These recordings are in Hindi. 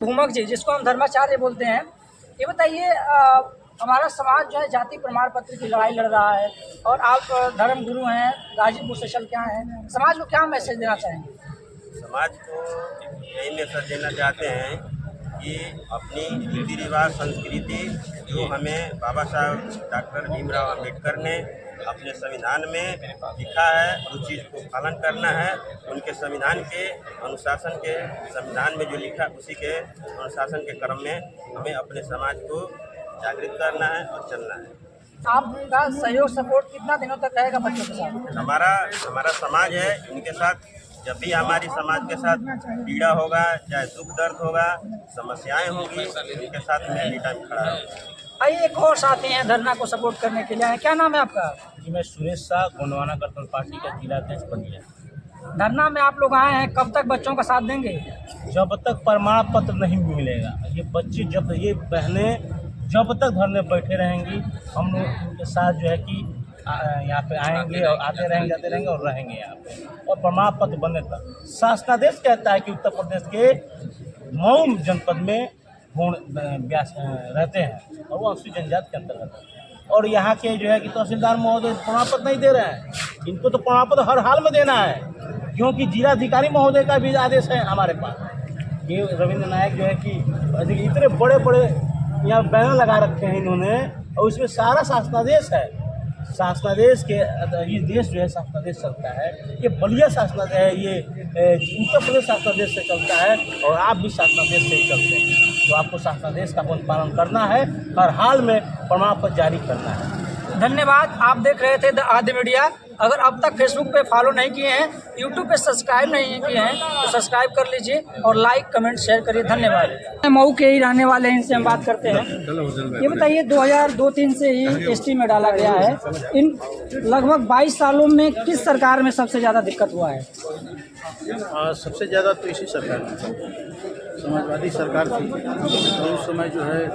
भूमक जी, जिसको हम धर्माचार्य बोलते हैं, ये बताइए हमारा समाज जो है जाति प्रमाण पत्र की लड़ाई लड़ रहा है और आप धर्म गुरु हैं, गाजीपुर से चल के आए हैं, समाज को क्या मैसेज देना चाहेंगे? समाज को यही मैसेज देना चाहते हैं कि अपनी रीति रिवाज संस्कृति जो हमें बाबा साहब डॉक्टर भीमराव अम्बेडकर ने अपने संविधान में लिखा है, उस चीज़ को पालन करना है। उनके संविधान के अनुशासन के संविधान में जो लिखा उसी के अनुशासन के क्रम में हमें अपने समाज को जागृत करना है और चलना है। आपका सहयोग सपोर्ट कितना दिनों तक रहेगा बच्चों के साथ? हमारा समाज है, इनके साथ जब भी हमारी समाज के साथ पीड़ा होगा, चाहे दुख दर्द होगा, समस्याएं होगी, इनके साथ में एनी टाइम खड़ा है। आइए एक और साथी हैं धरना को सपोर्ट करने के लिए आए, क्या नाम है आपका? जी मैं सुरेश शाह गोंडवाना गणतंत्र पार्टी का जिला अध्यक्ष बन गया। धरना में आप लोग आए हैं, कब तक बच्चों का साथ देंगे? जब तक प्रमाण पत्र नहीं मिलेगा, ये बच्चे जब ये बहनें जब तक धरने बैठे रहेंगी, हम लोग उनके साथ जो है कि यहाँ पे आएंगे और आते रहेंगे जाते रहेंगे और रहेंगे यहाँ पे, और प्रमाण पत्र बनने तक। शासनादेश कहता है कि उत्तर प्रदेश के मऊ जनपद में गौण व्यास रहते हैं और वो अनुसूचित जनजाति के अंतर्गत है, और यहाँ के जो है कि तहसीलदार महोदय प्रमाण पत्र नहीं दे रहे हैं। इनको तो प्रमाण पत्र हर हाल में देना है, क्योंकि जिलाधिकारी महोदय का भी आदेश है हमारे पास। ये रविंद्र नायक जो है कि इतने बड़े बड़े यहाँ बैनर लगा रखे हैं इन्होंने, और उसमें सारा शासनादेश है। शासनादेश के ये देश जो है शासनादेश चलता है, ये बलिया शासनादेश है, ये उत्तर प्रदेश शासनादेश से चलता है, और आप भी शासनादेश से ही चलते हैं। तो आपको शासनादेश का पालन करना है, हर हाल में प्रमाण पत्र जारी करना है। धन्यवाद। आप देख रहे थे द आदि मीडिया। अगर अब तक फेसबुक पे फॉलो नहीं किए हैं, यूट्यूब पे सब्सक्राइब नहीं किए हैं, तो सब्सक्राइब कर लीजिए और लाइक कमेंट शेयर करिए। धन्यवाद। मऊ के ही रहने वाले हैं, इनसे हम बात करते हैं। ये बताइए 2002-03 से ही एसटी में डाला गया है, इन लगभग 22 सालों में किस सरकार में सबसे ज़्यादा दिक्कत हुआ है? सबसे ज़्यादा तो इसी सरकार में, समाजवादी सरकार थी, और उस समय जो है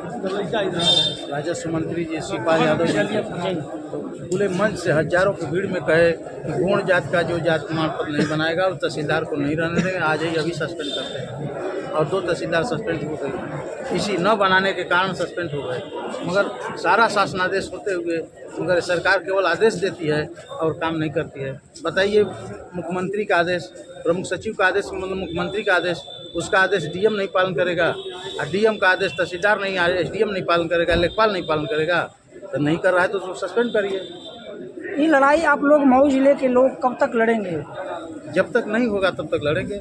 राजस्व मंत्री जी शिवपाल यादव जी तो खुले मंच से हजारों की भीड़ में कहे कि गौण जात का जो जात प्रमाण पत्र नहीं बनाएगा वो तहसीलदार को नहीं रहने देंगे, आज ही अभी सस्पेंड करते हैं। और 2 तहसीलदार सस्पेंड हो गए, इसी न बनाने के कारण सस्पेंड हो गए। मगर सारा शासनादेश होते हुए मगर सरकार केवल आदेश देती है और काम नहीं करती है। बताइए, मुख्यमंत्री का आदेश, प्रमुख सचिव का आदेश, मतलब मुख्यमंत्री का आदेश, उसका आदेश डीएम नहीं पालन करेगा, और डीएम का आदेश तहसीलदार नहीं, एसडीएम नहीं पालन करेगा, लेखपाल नहीं पालन करेगा, तो नहीं कर रहा है तो उसको सस्पेंड करिए। ये लड़ाई आप लोग मऊ जिले के लोग कब तक लड़ेंगे? जब तक नहीं होगा तब तक लड़ेंगे।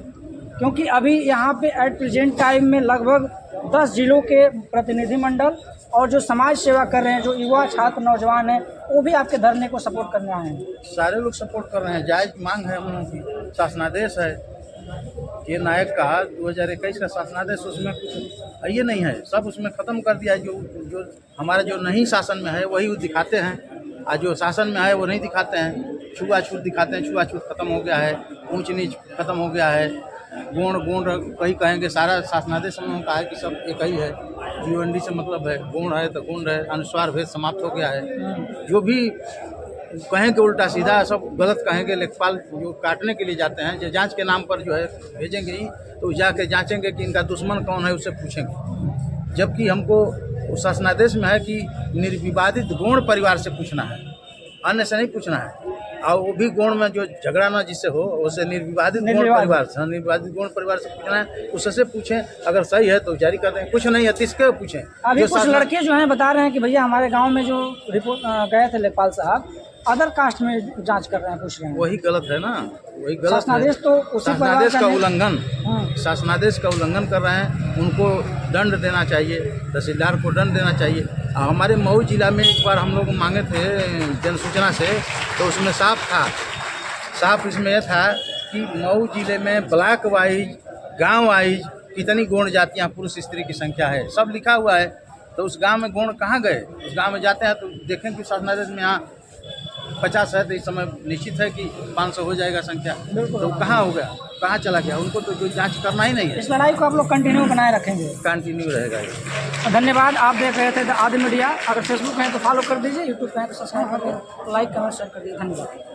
क्योंकि अभी यहाँ पे एट प्रेजेंट टाइम में लगभग 10 जिलों के प्रतिनिधिमंडल और जो समाज सेवा कर रहे हैं, जो युवा छात्र नौजवान हैं, वो भी आपके धरने को सपोर्ट करने आए हैं। सारे लोग सपोर्ट कर रहे हैं, जायज मांग है हम लोगों की। शासनादेश है, ये नायक का 2021 का शासनादेश, उसमें कुछ ये नहीं है, सब उसमें ख़त्म कर दिया है। जो हमारा जो नहीं शासन में है वही दिखाते हैं, और जो शासन में है वो नहीं दिखाते हैं, छुआछूत दिखाते हैं। छुआछूत खत्म हो गया है, ऊंच नीच खत्म हो गया है, गुण कहीं कहेंगे सारा शासनादेश हम लोगों का है कि सब एक ही है, जीवनडी से मतलब है, गुण है तो गुण है, अनुस्वार भेद समाप्त हो गया है। जो भी कहेंगे उल्टा सीधा सब गलत कहेंगे। लेखपाल जो काटने के लिए जाते हैं, जो जांच के नाम पर जो है भेजेंगे ही, तो जाके जांचेंगे कि इनका दुश्मन कौन है, उससे पूछेंगे। जबकि हमको शासनादेश में है कि निर्विवादित गौण परिवार से पूछना है, अन्य से नहीं पूछना है। और वो भी गौण में जो झगड़ा ना जिससे हो, उससे निर्विवादित गौण परिवार से, निर्विवादित गौण परिवार से पूछना है, उससे पूछें। अगर सही है तो जारी कर दें, कुछ नहीं है किसके पूछें। अभी कुछ लड़के जो हैं बता रहे हैं कि भैया हमारे गांव में जो रिपोर्ट गए थे लेखपाल साहब, अदर कास्ट में जांच कर रहे हैं, पूछ रहे हैं। वही गलत है ना, वही गलत शासनादेश तो शासनादेश का उल्लंघन, शासनादेश का उल्लंघन कर रहे हैं। उनको दंड देना चाहिए, तहसीलदार को दंड देना चाहिए। हमारे मऊ जिला में एक बार हम लोग मांगे थे जनसूचना से, तो उसमें साफ इसमें यह था कि मऊ जिले में ब्लॉक वाइज, गांव वाइज कितनी गौण जातियां पुरुष स्त्री की संख्या है, सब लिखा हुआ है। तो उस गांव में गौण कहाँ गए? उस गांव में जाते हैं तो देखें कि शासनादेश में यहाँ 50 है, तो इस समय निश्चित है कि 500 हो जाएगा संख्या, तो कहाँ हो गया, कहाँ चला गया? उनको तो जो जांच करना ही नहीं है। इस लड़ाई को आप लोग कंटिन्यू बनाए रखेंगे? कंटिन्यू रहेगा ये। धन्यवाद। आप देख रहे थे द आदि मीडिया। अगर फेसबुक में है तो फॉलो कर दीजिए, यूट्यूब पे है तो सब्सक्राइब कर दीजिए, लाइक कमेंट शेयर कर दीजिए। धन्यवाद।